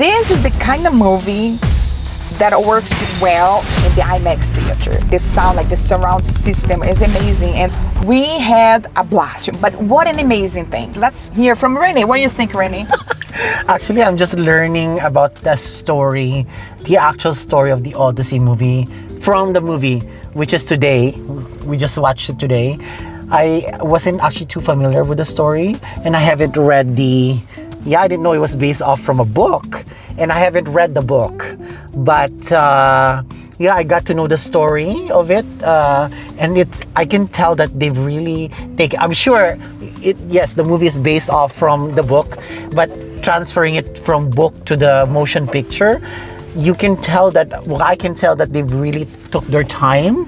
this is the kind of movie that works well in the IMAX theater. The sound, like the surround system, is amazing, and we had a blast. But what an amazing thing! Let's hear from Renee. What do you think, Renee? Actually, I'm just learning about the story, the actual story of the Odyssey movie from the movie, which is today. We just watched it today. I wasn't actually too familiar with the story, and I haven't read I didn't know it was based off from a book, and I haven't read the book. But I got to know the story of it, and I can tell that they've really taken. I'm sure, yes, the movie is based off from the book, but transferring it from book to the motion picture, you can tell that. Well, I can tell that they've really took their time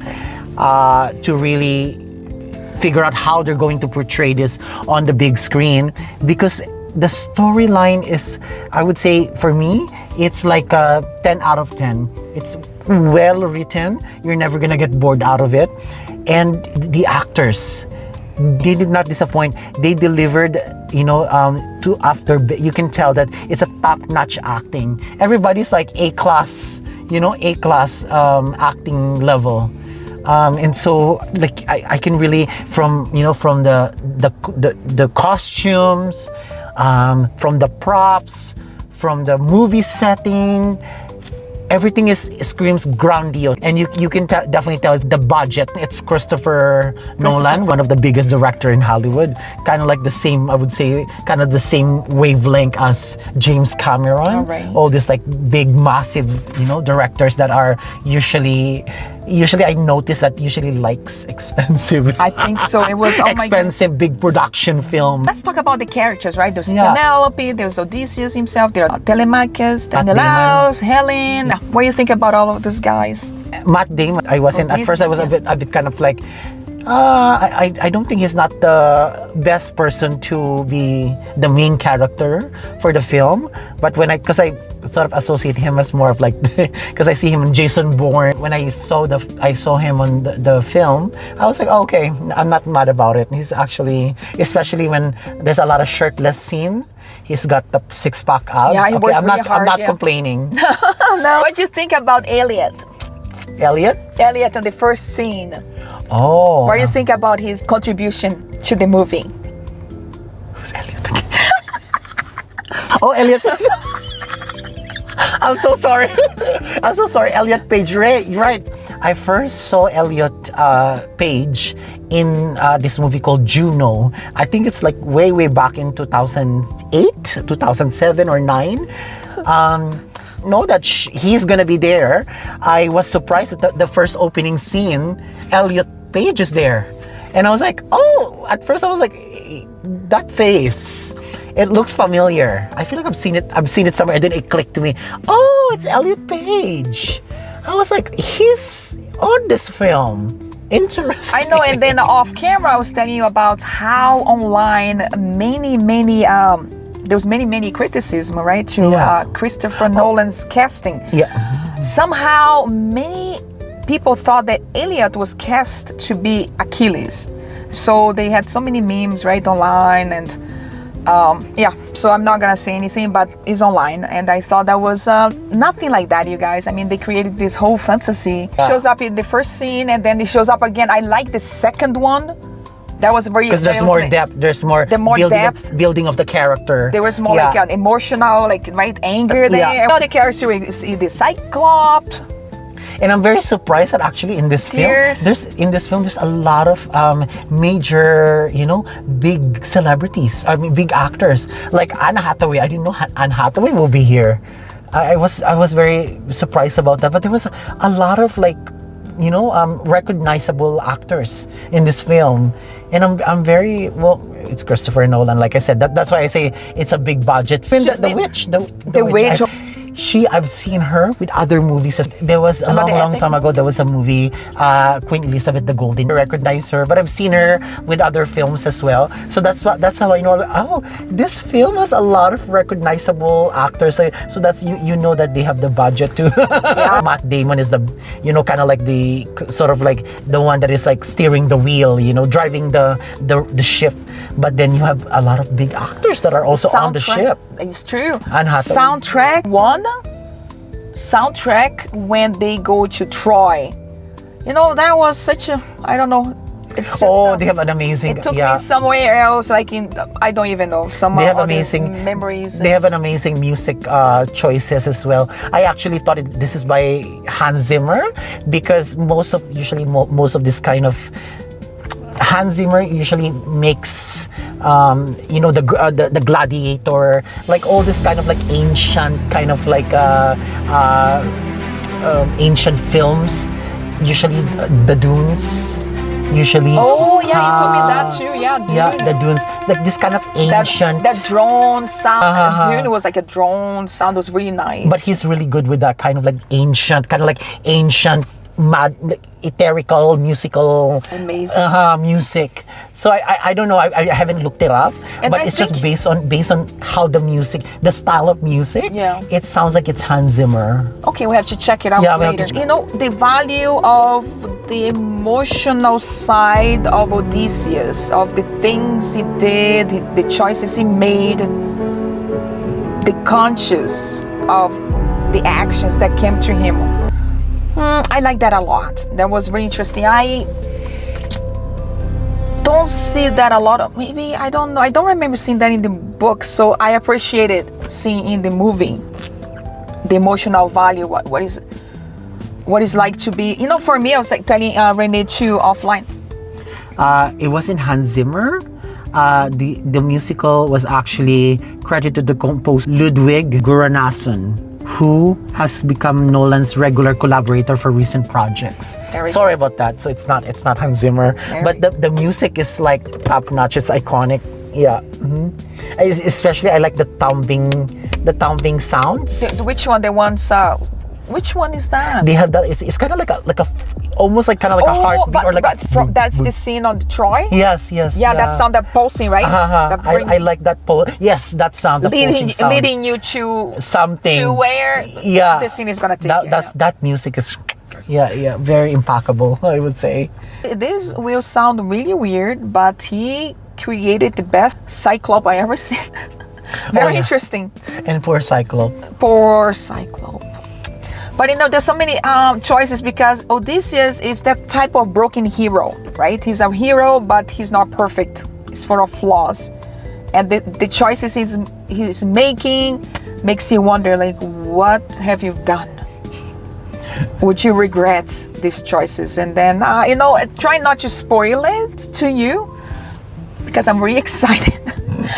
to really figure out how they're going to portray this on the big screen, because the storyline is, I would say, for me, it's like a 10 out of 10. It's well written. You're never gonna get bored out of it. And the actors, they did not disappoint. They delivered, you can tell that it's a top-notch acting. Everybody's like A-class, A-class acting level. And so, like, I can really, from the costumes, from the props, from the movie setting, everything screams grandiose, and you can definitely tell the budget. It's Christopher Nolan, one of the biggest director in Hollywood, kind of like the same, I would say, kind of the same wavelength as James Cameron. All right. All these like big, massive, directors that are usually I notice that usually likes expensive. I think so. It was expensive, big production film. Let's talk about the characters, right? There's Penelope, there's Odysseus himself, there are Telemachus, Menelaus, Helen. What do you think about all of these guys? Matt Damon, at first I was a bit kind of like, I don't think he's not the best person to be the main character for the film. But because I sort of associate him as more of like, because I see him in Jason Bourne. When I saw him on the film, I was like, oh, okay, I'm not mad about it. He's actually, especially when there's a lot of shirtless scene, he's got the six-pack abs. Yeah, okay, I'm not complaining. No, what do you think about Elliot? Elliot on the first scene. Oh. What do you think about his contribution to the movie? Who's Elliot again? Oh, Elliot. I'm so sorry. Elliot Page. You're right. I first saw Elliot Page in this movie called Juno. I think it's like way back in 2008, 2007 or 9. Know that he's gonna be there. I was surprised that the first opening scene, Elliot Page is there, and I was like, oh. At first I was like, that face, it looks familiar. I feel like I've seen it somewhere, and then it clicked to me. Oh, it's Elliot Page. I was like, he's on this film. Interesting. I know. And then off camera, I was telling you about how online there was many criticism, right, to Christopher Nolan's casting. Yeah. Somehow, many people thought that Elliot was cast to be Achilles. So they had so many memes, right, online, and so I'm not gonna say anything, but it's online, and I thought that was nothing like that, you guys. I mean, they created this whole fantasy. Shows up in the first scene, and then it shows up again. I like the second one. That was very, because there's more depth. There's more building of the character. There was more like an emotional, like, right, anger there. Yeah. All the characters, we see the Cyclops. And I'm very surprised that actually in this film, there's a lot of major, big celebrities. I mean, big actors like Anne Hathaway. I didn't know Anne Hathaway will be here. I was very surprised about that. But there was a lot of recognizable actors in this film. And I'm very, it's Christopher Nolan, like I said. That's why I say it's a big budget film. The Witch. I've seen her with other movies. There was a long time ago, there was a movie, Queen Elizabeth the Golden. I recognize her, but I've seen her with other films as well. So that's how I know, oh, this film has a lot of recognizable actors. So that's, you know that they have the budget to. Yeah. Matt Damon is the, kind of like the, sort of like the one that is like steering the wheel, driving the ship. But then you have a lot of big actors that are also on the ship. It's true. Anne Hathaway. Soundtrack when they go to Troy. That was such a, I don't know. It's just, they have an amazing. It took me somewhere else, like I don't even know. They have amazing memories. They have an amazing music choices as well. I actually thought this is by Hans Zimmer, because most of this kind of Hans Zimmer usually makes the Gladiator, like all this kind of like ancient kind of like ancient films, usually the Dunes. Usually. Oh yeah, you told me that too. Yeah, Dune. Yeah, the Dunes, like this kind of ancient. That drone sound. Dune was like a drone sound. Was really nice. But he's really good with that kind of like ancient, mad, ethereal, musical. Amazing. Music. So I don't know. I haven't looked it up, but it's just based on how the music, the style of music. Yeah. It sounds like it's Hans Zimmer. Okay, we have to check it out later. The value of the emotional side of Odysseus, of the things he did, the choices he made, the conscious of the actions that came to him. I like that a lot. That was very interesting. I don't see that a lot of, maybe, I don't know. I don't remember seeing that in the book, so I appreciated seeing in the movie the emotional value, what is like to be, for me, I was like telling Renee too offline. It wasn't Hans Zimmer. The musical was actually credited to the composer Ludwig Göransson, who has become Nolan's regular collaborator for recent projects. Sorry about that. So it's not Hans Zimmer, but the music is like top notch. It's iconic. Yeah. Mm-hmm. Especially I like the thumping sounds. Which one? Which one is that? They have that. It's kind of like a almost like kind of like a heartbeat or like. That's the scene on the Troy. Yes. Yeah, that sound, that pulsing, right? I like that pulse. Yes, that sound. Leading you to something. To where the scene is gonna take you. That music is. Yeah, very impeccable, I would say. This will sound really weird, but he created the best Cyclope I ever seen. Very interesting. And poor Cyclope. But there's so many choices, because Odysseus is that type of broken hero, right? He's a hero, but he's not perfect. He's full of flaws. And the choices he's making makes you wonder, like, what have you done? Would you regret these choices? And then, try not to spoil it to you, because I'm really excited.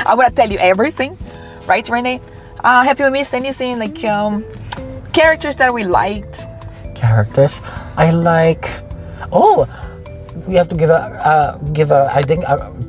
I'm going to tell you everything, right, Renee? Have you missed anything, like characters that we liked? Characters I like. We have to give I think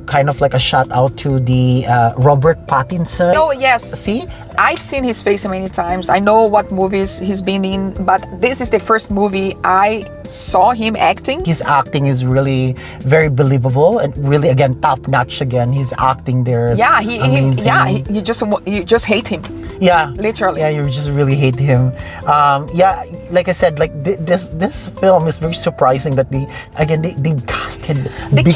kind of like a shout out to the Robert Pattinson. Oh yes. See, I've seen his face many times. I know what movies he's been in, but this is the first movie I saw him acting. His acting is really very believable and really, again, top notch. Again, his acting there is amazing. You just hate him. Yeah, literally. Yeah, you just really hate him. Like I said, like this film is very surprising that they casted big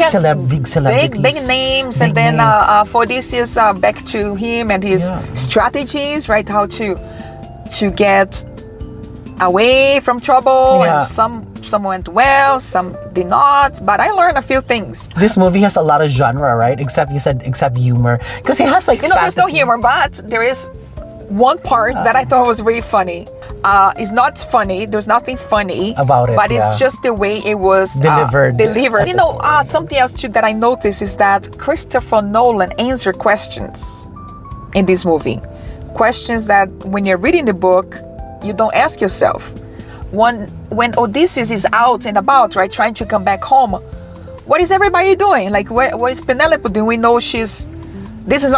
celebrities, big names, and then for Odysseus, back to him and his strategies, right? How to get away from trouble, and some went well, some did not. But I learned a few things. This movie has a lot of genre, right? Except humor, because it has like there's no humor, but there is one part that I thought was really funny. It's not funny. There's nothing funny about it, but it's just the way it was delivered. Something else too that I noticed is that Christopher Nolan answered questions in this movie. Questions that when you're reading the book, you don't ask yourself. When Odysseus is out and about, right, trying to come back home, what is everybody doing? Like, what is Penelope doing? We know this is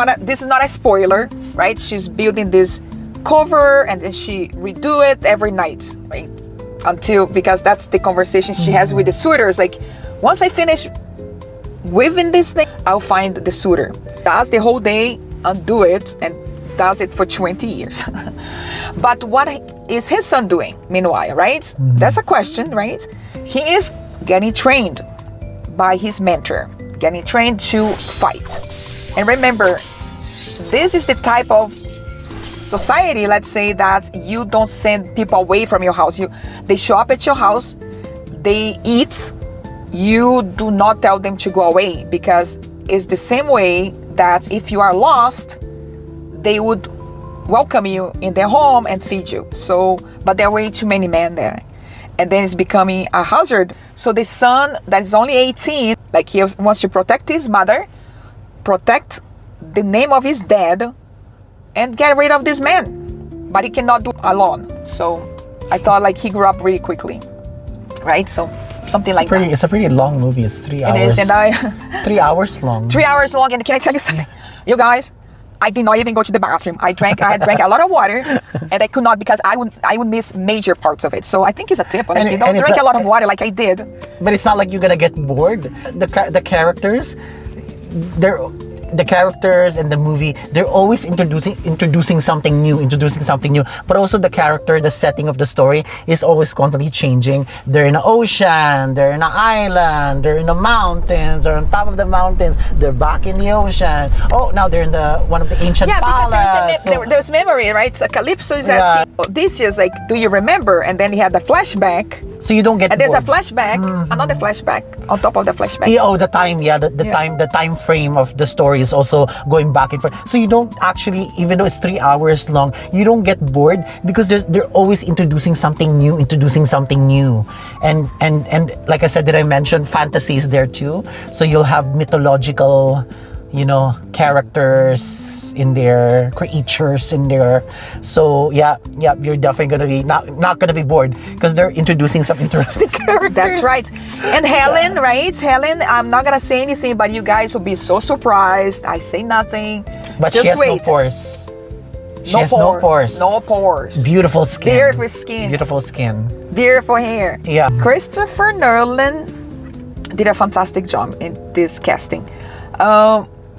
not a spoiler, right? She's building this cover, and then she redo it every night, right? Because that's the conversation she has with the suitors. Like, once I finish weaving this thing, I'll find the suitor. Does the whole day, undo it, and does it for 20 years. But what is his son doing meanwhile, right? That's a question, right? He is getting trained by his mentor, getting trained to fight. And remember, this is the type of society, let's say, that you don't send people away from your house. They show up at your house, they eat, you do not tell them to go away, because it's the same way that if you are lost, they would welcome you in their home and feed you. So, but there are way too many men there. And then it's becoming a hazard. So the son that is only 18, like, he wants to protect his mother, protect the name of his dad, and get rid of this man. But he cannot do it alone. So I thought, like, he grew up really quickly, right? So something like that. It's a pretty long movie. It's 3 hours. It is, and it's 3 hours long. 3 hours long, and can I tell you something? You guys, I did not even go to the bathroom. I had drank a lot of water, and I could not, because I would miss major parts of it. So I think it's a tip. Like, you don't drink a lot of water like I did. But it's not like you're gonna get bored. The characters, the characters in the movie, they're always introducing something new. But also the character, the setting of the story is always constantly changing. They're in an ocean, they're in an island, they're in the mountains, they're on top of the mountains, they're back in the ocean. Oh, now they're in one of the ancient palaces. Because there's memory, right? So Calypso is asking Odysseus, like, do you remember? And then he had the flashback. So you don't get. And there's bored. a flashback, another flashback on top of the flashback. The time, the time frame of the story is also going back and forth. So you don't actually, even though it's 3 hours long, you don't get bored, because they're always introducing something new, and like I said, did I mention fantasy is there too? So you'll have mythological, characters in there, creatures in there. So yeah, you're definitely gonna be not gonna be bored, because they're introducing some interesting characters. That's right. And Helen, right? Helen, I'm not gonna say anything, but you guys will be so surprised. I say nothing. But just she has wait. no pores. She no has pores. no pores. No pores. Beautiful skin. Beautiful skin. Beautiful skin. Beautiful hair. Yeah. Christopher Nolan did a fantastic job in this casting.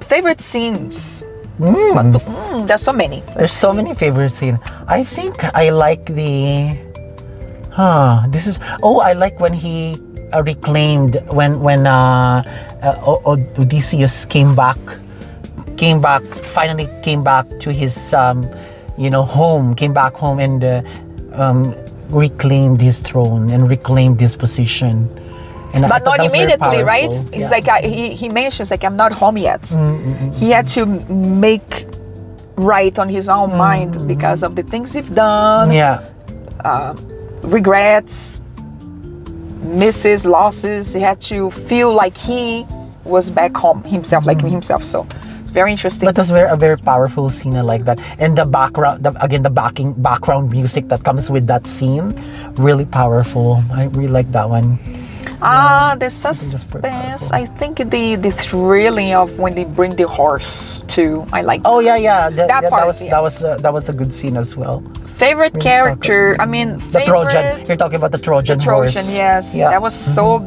Favorite scenes? There's so many. There's so many favorite scenes. I think I like I like when he reclaimed, when Odysseus finally came back to his home, came back home, and reclaimed his throne and reclaimed his position. But not immediately, right? He's like, he mentions, like, I'm not home yet. He had to make right on his own mind because of the things he's done. Yeah. Regrets, misses, losses. He had to feel like he was back home himself, like himself. So it's very interesting. But that's a very powerful scene. I like that. And the background, the background music that comes with that scene, really powerful. I really like that one. The suspense. I think the thrilling of when they bring the horse too. I like. Oh yeah. That part. That was a good scene as well. Favorite character. I mean, the Trojan. You're talking about the Trojan horse. The Trojan, yes. Yeah. That was so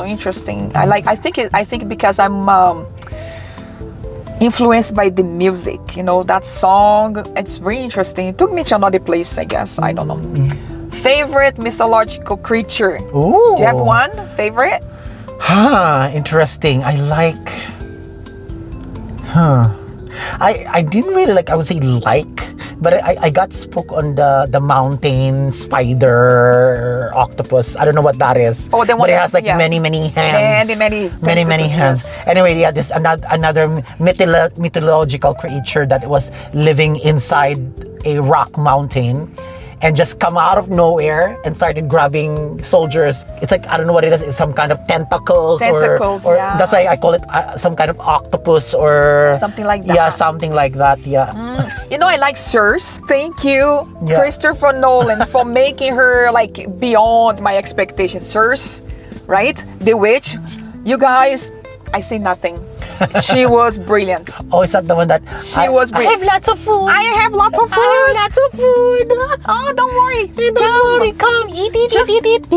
interesting. I think because I'm influenced by the music. That song. It's very interesting. It took me to another place, I guess. I don't know. Favorite mythological creature? Ooh. Do you have one favorite? Interesting. I like. I didn't really like. I would say but I got spooked on the mountain spider octopus. I don't know what that is. Oh, the one. But it has like many hands. Many hands. Yes. Anyway, yeah, this another mythological creature that was living inside a rock mountain, and just come out of nowhere and started grabbing soldiers. It's like, I don't know what it is. It's some kind of tentacles or yeah. That's why I call it some kind of octopus or something like that. Yeah, something like that. Yeah. I like Circe. Thank you, Christopher Nolan, for making her like beyond my expectations. Circe, right? The witch. You guys, I say nothing. She was brilliant. Oh, is that the one that She was I have lots of food. I have lots of food. I have lots of food. Oh, don't worry. Don't worry, come eat it. Just eat.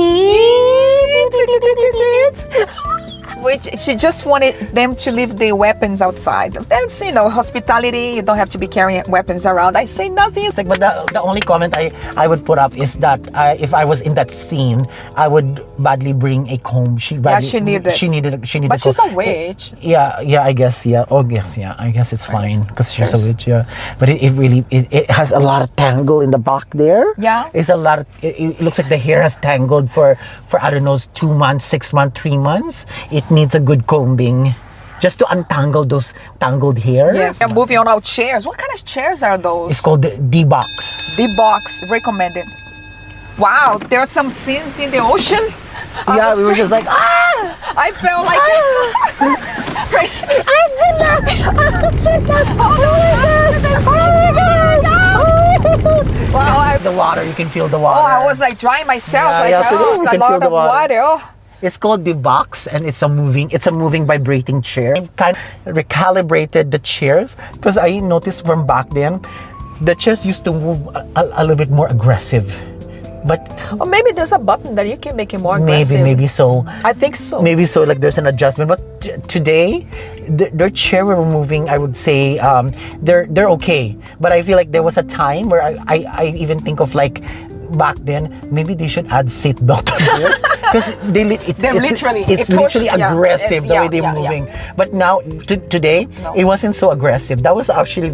Which she just wanted them to leave their weapons outside. That's, you know, hospitality. You don't have to be carrying weapons around. I say nothing. Like, but the only comment I would put up is that if I was in that scene, I would badly bring a comb. She needed. She needed. But she's a witch. Yeah. I guess. Yeah. Oh, yes. Yeah. I guess it's fine because she's a witch. Yeah. But it really has a lot of tangle in the back there. Yeah. It's a lot of. It looks like the hair has tangled for I don't know 2 months, 6 months, 3 months. It needs a good combing just to untangle those tangled hair. Yes. Yeah, moving on our chairs. What kind of chairs are those? It's called the D-box. D-box, recommended. Wow, there are some scenes in the ocean. Yeah, we were just like, I felt like Angela! Wow, the water, you can feel the water. I was like drying myself. Yeah, like, so you a can lot feel the of water. Oh. It's called the box, and it's a moving vibrating chair. I kind of recalibrated the chairs because I noticed from back then, the chairs used to move a little bit more aggressive. But or maybe there's a button that you can make it more aggressive. Maybe so. I think so. Maybe so. Like there's an adjustment. But today, their chair were moving. I would say they're okay. But I feel like there was a time where I even think of like back then maybe they should add seatbelt to this because it's literally aggressive the way they're moving. But now today it wasn't so aggressive. That was actually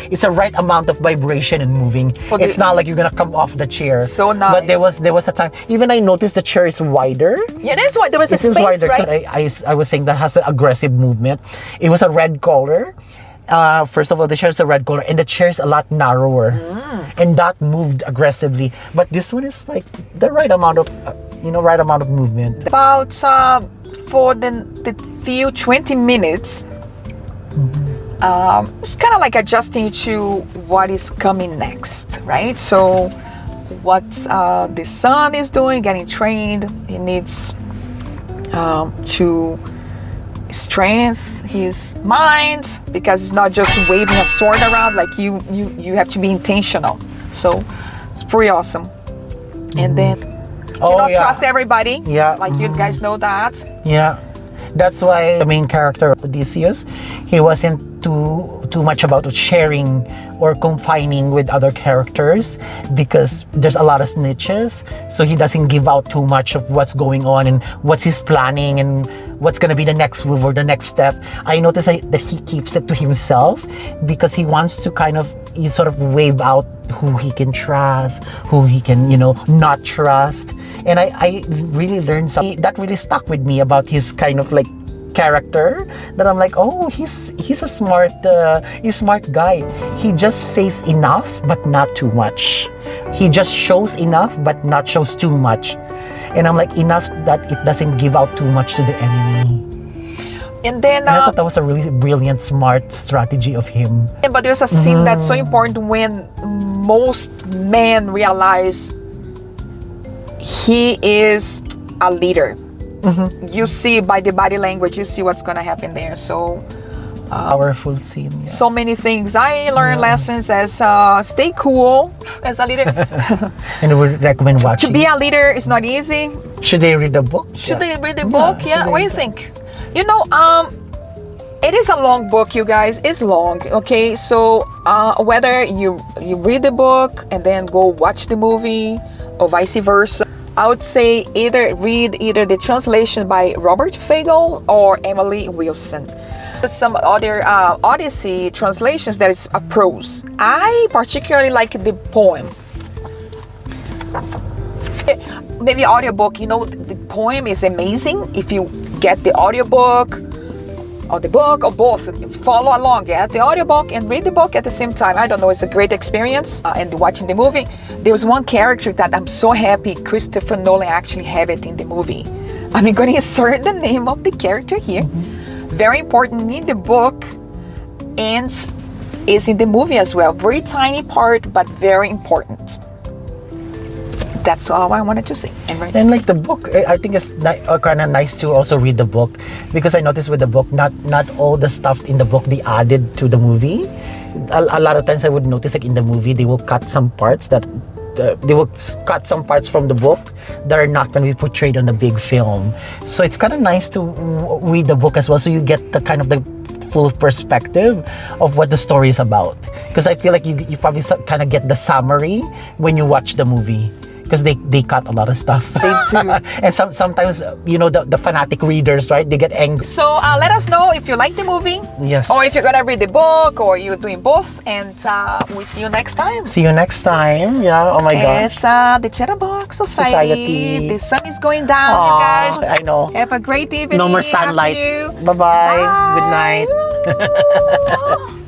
it's a right amount of vibration and moving. It's not like you're gonna come off the chair. So nice. But there was a time. Even I noticed the chair is wider. Yeah, that's why there was a space, wider, right? I was saying that has an aggressive movement. It was a red color. First of all, the chair is a red color, and the chair is a lot narrower, and that moved aggressively. But this one is like the right amount of, right amount of movement. About for the few 20 minutes, it's kind of like adjusting to what is coming next, right? So, what the son is doing, getting trained, he needs to strength his mind, because it's not just waving a sword around. Like you have to be intentional. So it's pretty awesome. And then trust everybody. Yeah. Like you guys know that. Yeah. That's why the main character, Odysseus, he wasn't too much about sharing or confining with other characters, because there's a lot of snitches, so he doesn't give out too much of what's going on and what's his planning and what's gonna be the next move or the next step. I noticed that he keeps it to himself because he wants to he sort of wave out who he can trust, who he can, not trust. And I really learned something that really stuck with me about his kind of like character, that I'm like, oh, he's a smart guy. He just says enough but not too much. He just shows enough but not shows too much. And I'm like, enough that it doesn't give out too much to the enemy. And then I thought that was a really brilliant, smart strategy of him. But there's a scene that's so important when most men realize he is a leader. You see by the body language, you see what's gonna happen there. So powerful scene. Yeah. So many things. I learned lessons as stay cool as a leader. And I would recommend watching. To be a leader is not easy. Should they read the book? Should they read the book? Yeah. What do you think? It is a long book, you guys. It's long. Okay, so whether you read the book and then go watch the movie, or vice versa, I would say read either the translation by Robert Fagel or Emily Wilson. Some other Odyssey translations that is a prose. I particularly like the poem. Maybe audiobook, the poem is amazing. If you get the audiobook or the book or both, follow along, get the audiobook and read the book at the same time. I don't know, it's a great experience. And watching the movie, there's one character that I'm so happy Christopher Nolan actually have it in the movie. I'm going to insert the name of the character here. Very important in the book and is in the movie as well. Very tiny part, but very important. That's all I wanted to say. And like the book, I think it's kind of nice to also read the book, because I noticed with the book, not all the stuff in the book they added to the movie. A lot of times I would notice, like in the movie, they will cut some parts from the book that are not going to be portrayed on the big film. So it's kind of nice to read the book as well, so you get the kind of the full perspective of what the story is about. Because I feel like you probably kind of get the summary when you watch the movie, because they cut a lot of stuff. They do. And sometimes, the fanatic readers, right? They get angry. So let us know if you like the movie. Yes. Or if you're gonna read the book, or you're doing both. And we'll see you next time. See you next time. Yeah. Oh my gosh. It's the Chatterbox Society. The sun is going down, you guys. I know. Have a great evening. No more sunlight. Bye-bye. Bye. Good night.